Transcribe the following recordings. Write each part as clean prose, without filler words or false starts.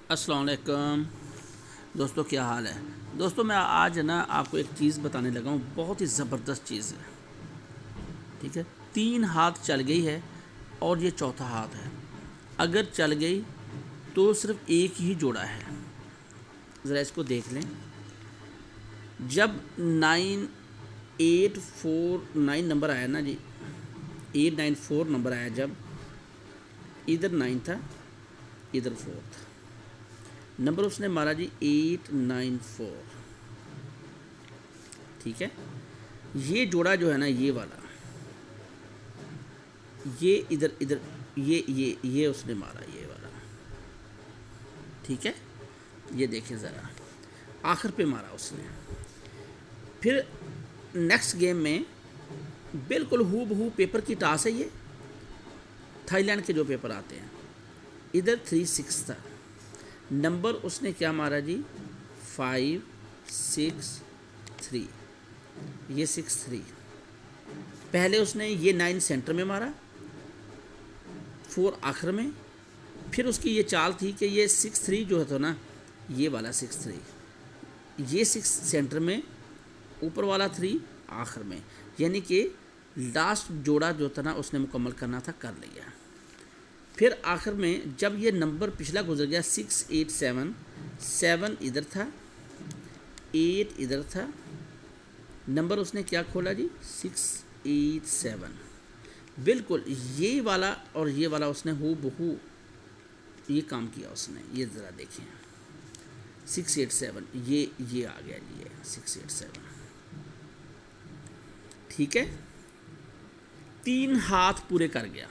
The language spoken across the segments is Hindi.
अस्सलाम वालेकुम दोस्तों, क्या हाल है। दोस्तों मैं आज ना आपको एक चीज़ बताने लगा हूँ, बहुत ही ज़बरदस्त चीज़ है। ठीक है, 3 हाथ चल गई है और ये चौथा हाथ है। अगर चल गई तो सिर्फ एक ही जोड़ा है। ज़रा इसको देख लें। जब 9849 नंबर आया ना जी, 894 नंबर आया, जब इधर 9 था इधर 4 था, नंबर उसने मारा जी 894। ठीक है, ये जोड़ा जो है ना, ये वाला, ये इधर इधर, ये उसने मारा, ये वाला। ठीक है, ये देखें ज़रा, आखिर पे मारा उसने। फिर नेक्स्ट गेम में बिल्कुल हू बहू पेपर की टास है ये, थाईलैंड के जो पेपर आते हैं। इधर 36 था, नंबर उसने क्या मारा जी 563, ये 63। पहले उसने ये 9 सेंटर में मारा, 4 आखिर में। फिर उसकी ये चाल थी कि ये 63 जो है तो ना, ये वाला 63, ये 6 सेंटर में, ऊपर वाला 3 आखिर में। यानी कि लास्ट जोड़ा जो था ना उसने मुकम्मल करना था, कर लिया। फिर आखिर में जब ये नंबर पिछला गुजर गया 687, 7 इधर था, 8 इधर था, नंबर उसने क्या खोला जी 687। बिल्कुल ये वाला और ये वाला उसने हू बहू ये काम किया उसने। ये ज़रा देखें 687, ये आ गया जी, ये 687। ठीक है, 3 हाथ पूरे कर गया।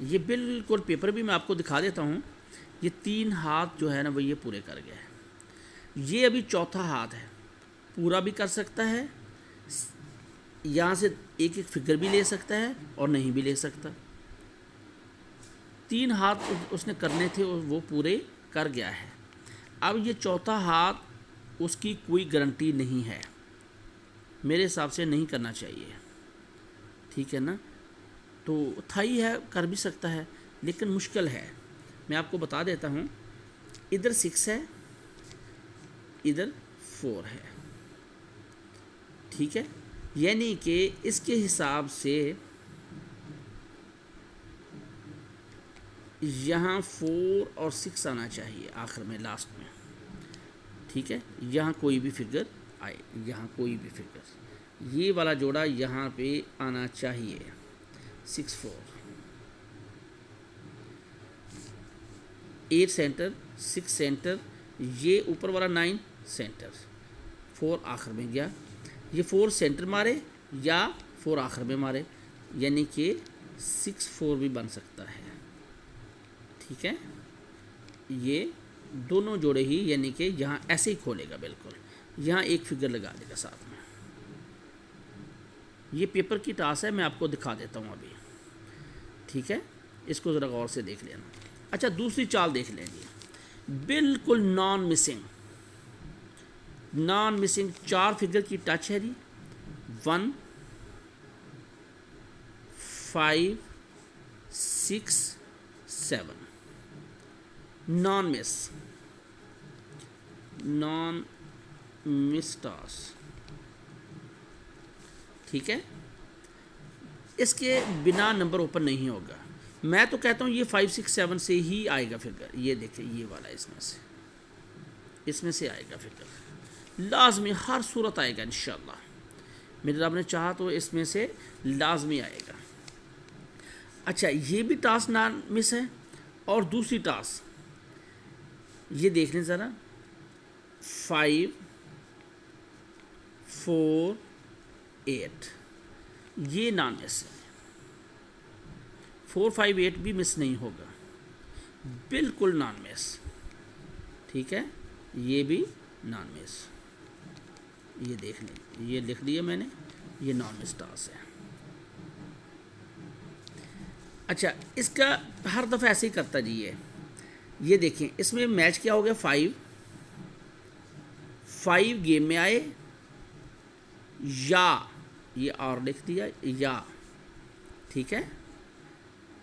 ये बिल्कुल पेपर भी मैं आपको दिखा देता हूँ। ये 3 हाथ जो है ना वो ये पूरे कर गया है। ये अभी चौथा हाथ है, पूरा भी कर सकता है, यहाँ से एक एक फिगर भी ले सकता है और नहीं भी ले सकता। 3 हाथ उसने करने थे और वो पूरे कर गया है। अब ये चौथा हाथ उसकी कोई गारंटी नहीं है, मेरे हिसाब से नहीं करना चाहिए। ठीक है ना, तो थाई है, कर भी सकता है लेकिन मुश्किल है। मैं आपको बता देता हूँ, इधर 6 है, इधर 4 है। ठीक है, यानी कि इसके हिसाब से यहाँ 4 और 6 आना चाहिए आखिर में, लास्ट में। ठीक है, यहाँ कोई भी फिगर आए, यहाँ कोई भी फिगर, ये वाला जोड़ा यहाँ पे आना चाहिए 64, 8 सेंटर, 6 सेंटर, ये ऊपर वाला 9 सेंटर, 4 आखिर में गया। ये 4 सेंटर मारे या 4 आखिर में मारे, यानी कि 64 भी बन सकता है। ठीक है, ये दोनों जोड़े ही, यानी कि यहाँ ऐसे ही खोलेगा, बिल्कुल यहाँ एक फिगर लगा देगा साथ में। ये पेपर की टास है, मैं आपको दिखा देता हूँ अभी। ठीक है, इसको ज़रा गौर से देख लेना। अच्छा, दूसरी चाल देख लेंगे, बिल्कुल नॉन मिसिंग, 4 फिगर की टच है जी, 1 5 6 7, नॉन मिस टास। ठीक है, इसके बिना नंबर ओपन नहीं होगा। मैं तो कहता हूँ ये 5 6 7 से ही आएगा फिगर। ये देखें, ये वाला इसमें से आएगा फिगर, लाजमी हर सूरत आएगा इंशाल्लाह। मेरे रब ने चाहा तो इसमें से लाजमी आएगा। अच्छा, ये भी टास्क ना मिस है। और दूसरी टास्क ये देख लें ज़रा, 5 4 8, ये नॉन मिस है। 4 5 8 भी मिस नहीं होगा, बिल्कुल नॉन मिस। ठीक है, ये भी नॉन मिस, ये देख लें, ये लिख दिया मैंने, ये नॉन मिस टास है। अच्छा, इसका हर दफ़ा ऐसे ही करता जी। ये देखें, इसमें मैच क्या हो गया, 5 गेम में आए, या ये और लिख दिया, या। ठीक है,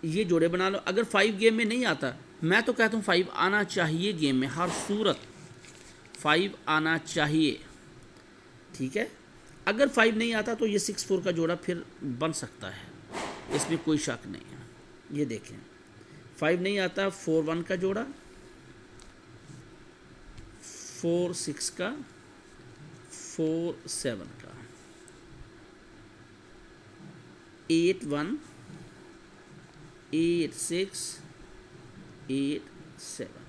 ये जोड़े बना लो। अगर 5 गेम में नहीं आता, मैं तो कहता हूँ 5 आना चाहिए गेम में, हर सूरत 5 आना चाहिए, ठीक है। अगर 5 नहीं आता तो ये 6-4 का जोड़ा फिर बन सकता है, इसमें कोई शक नहीं है। ये देखें 5 नहीं आता, 4-1 का जोड़ा, 4-6 का, 4-7 का, 8-1, 8-6, 8-7।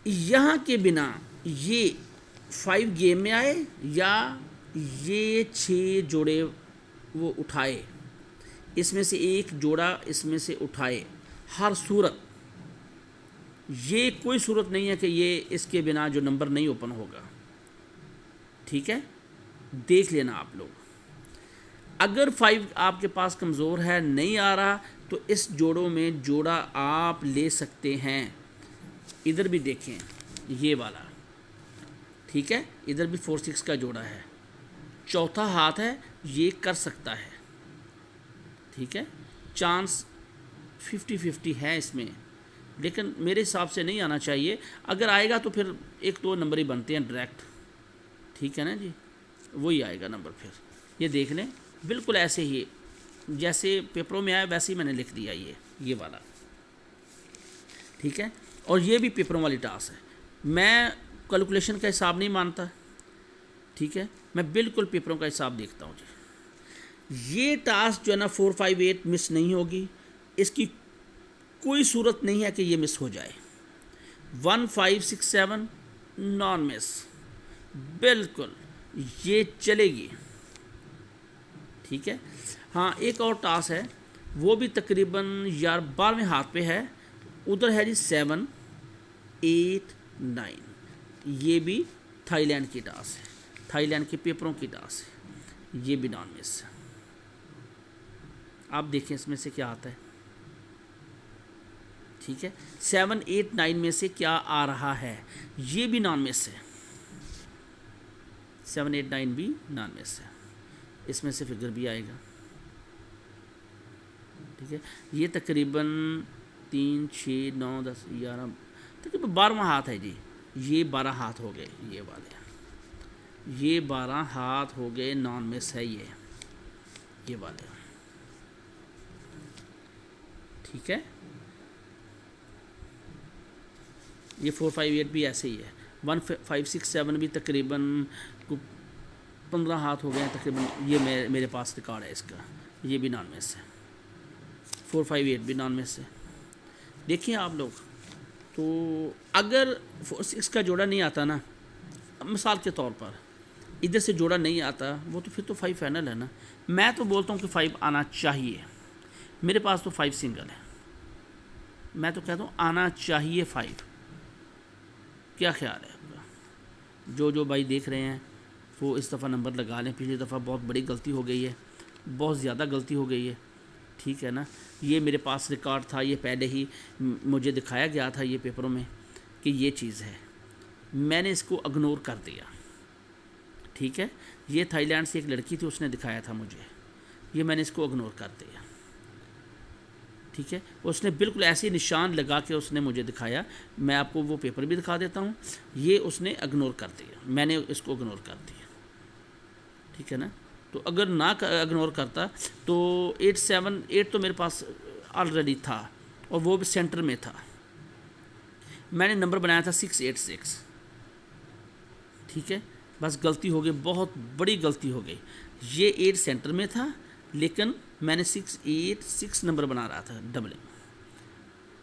यहाँ के बिना ये 5 गेम में आए या ये 6 जोड़े वो उठाए, इसमें से एक जोड़ा इसमें से उठाए, हर सूरत ये कोई सूरत नहीं है कि ये इसके बिना जो नंबर नहीं ओपन होगा, ठीक है। देख लेना आप लोग। अगर 5 आपके पास कमज़ोर है, नहीं आ रहा, तो इस जोड़ों में जोड़ा आप ले सकते हैं। इधर भी देखें ये वाला, ठीक है, इधर भी 4-6 का जोड़ा है, चौथा हाथ है, ये कर सकता है, ठीक है। चांस 50-50 है इसमें, लेकिन मेरे हिसाब से नहीं आना चाहिए। अगर आएगा तो फिर 1-2 नंबर ही बनते हैं डायरेक्ट, ठीक है ना जी, वही आएगा नंबर फिर। ये देख लें, बिल्कुल ऐसे ही जैसे पेपरों में आया वैसे ही मैंने लिख दिया ये वाला, ठीक है। और ये भी पेपरों वाली टास्क है, मैं कैलकुलेशन का हिसाब नहीं मानता, ठीक है, मैं बिल्कुल पेपरों का हिसाब देखता हूँ जी। ये टास्क जो है ना 4, 5, 8 मिस नहीं होगी, इसकी कोई सूरत नहीं है कि ये मिस हो जाए। 1, 5, 6, 7 नॉन मिस, बिल्कुल ये चलेगी, ठीक है। हाँ, एक और टास्क है, वो भी तकरीबन यार 12वें हाथ पे है, उधर है जी 7, 8, 9। ये भी थाईलैंड की टास्क है, थाईलैंड के पेपरों की टास्क है, ये भी नॉन मिस है। आप देखें इसमें से क्या आता है, ठीक है। 7, 8, 9 में से क्या आ रहा है, ये भी नॉन मिस है, 7, 8, 9 भी नॉन मिस है, इसमें से फिगर भी आएगा, ठीक है। ये तकरीबन 3, 6, 9, 10, 11 तकरीबन 12वां हाथ है जी। ये 12 हाथ हो गए, ये वाले ये 12 हाथ हो गए, नॉन मिस है ये वाले, ठीक है। ये 4, 5, 8 भी ऐसे ही है। 1, 5, 6, 7 भी तकरीबन 15 हाथ हो गए हैं तकरीबन, ये मेरे पास रिकॉर्ड है इसका, ये भी नॉन मिस है। 4, 5, 8 भी नॉन मिस है। देखिए आप लोग, तो अगर 4, 6 का जोड़ा नहीं आता ना, मिसाल के तौर पर इधर से जोड़ा नहीं आता, वो तो फिर तो 5 फाइनल है ना। मैं तो बोलता हूँ कि 5 आना चाहिए, मेरे पास तो 5 सिंगल है, मैं तो कहता हूँ आना चाहिए 5। क्या ख्याल है आपका? जो भाई देख रहे हैं वो इस दफ़ा नंबर लगा लें, पिछली दफ़ा बहुत बड़ी गलती हो गई है, बहुत ज़्यादा गलती हो गई है, ठीक है ना। ये मेरे पास रिकॉर्ड था, ये पहले ही मुझे दिखाया गया था ये पेपरों में कि ये चीज़ है, मैंने इसको इग्नोर कर दिया, ठीक है। ये थाईलैंड से एक लड़की थी, उसने दिखाया था मुझे, ये मैंने इसको इग्नोर कर दिया, ठीक है। उसने बिल्कुल ऐसे निशान लगा के उसने मुझे दिखाया, मैं आपको वो पेपर भी दिखा देता हूँ। ये उसने इग्नोर कर दिया, मैंने इसको इग्नोर कर दिया, ठीक है ना। तो अगर ना इग्नोर करता तो 8, 7, 8 तो मेरे पास ऑलरेडी था और वो भी सेंटर में था, मैंने नंबर बनाया था 6, 8, 6, ठीक है। बस गलती हो गई, बहुत बड़ी गलती हो गई। ये 8 सेंटर में था, लेकिन मैंने 6, 8, 6 नंबर बना रहा था डबल।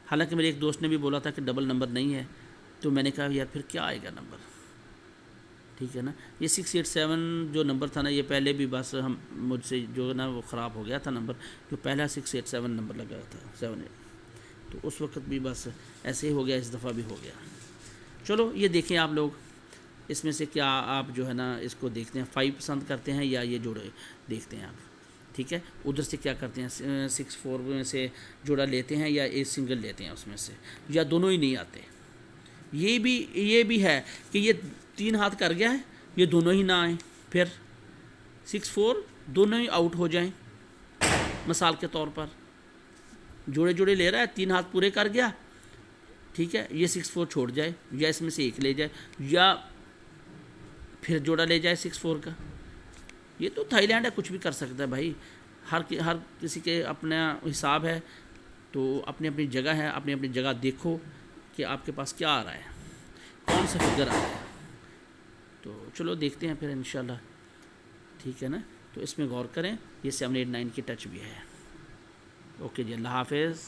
हालांकि मेरे एक दोस्त ने भी बोला था कि डबल नंबर नहीं है, तो मैंने कहा यार फिर क्या आएगा नंबर, ठीक है ना। ये 6, 8, 7 जो नंबर था ना, ये पहले भी बस हम मुझसे जो ना वो ख़राब हो गया था नंबर, जो पहला 6, 8, 7 नंबर लगा था 7, 8, तो उस वक्त भी बस ऐसे ही हो गया, इस दफ़ा भी हो गया। चलो ये देखें आप लोग, इसमें से क्या आप जो है ना इसको देखते हैं, 5 पसंद करते हैं या ये जोड़े देखते हैं आप, ठीक है। उधर से क्या करते हैं, 6, 4 में से जोड़ा लेते हैं या एक सिंगल लेते हैं उसमें से, या दोनों ही नहीं आते। ये भी है कि ये 3 हाथ कर गया है, ये दोनों ही ना आए, फिर 6, 4 दोनों ही आउट हो जाएं, मिसाल के तौर पर, जोड़े जोड़े ले रहा है, 3 हाथ पूरे कर गया, ठीक है, ये 6-4 छोड़ जाए या इसमें से एक ले जाए या फिर जोड़ा ले जाए 6-4 का। ये तो थाईलैंड है, कुछ भी कर सकता है भाई, हर किसी के अपना हिसाब है। तो अपनी अपनी जगह है, अपनी अपनी जगह देखो कि आपके पास क्या आ रहा है, कौन सा फिगर आ रहा है। तो चलो देखते हैं फिर इंशाल्लाह, ठीक है ना। तो इसमें गौर करें, ये 7, 8, 9 की टच भी है। ओके जी, अल्लाह हाफिज़।